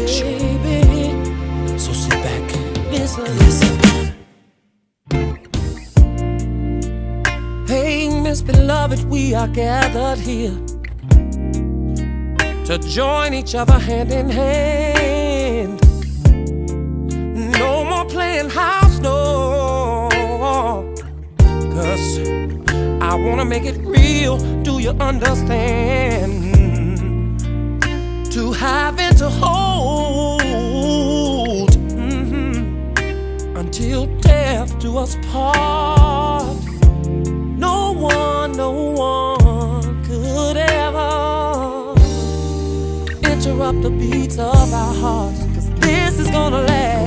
connection. baby. So sit back, Listen. listen. Hey, Miss Beloved, we are gathered here to join each other hand in hand. No more playing house, no, 'cause I wanna make it real. Do you understand? To have and to hold, until death do us part. No one could ever interrupt the beats of our hearts, 'cause this is gonna last.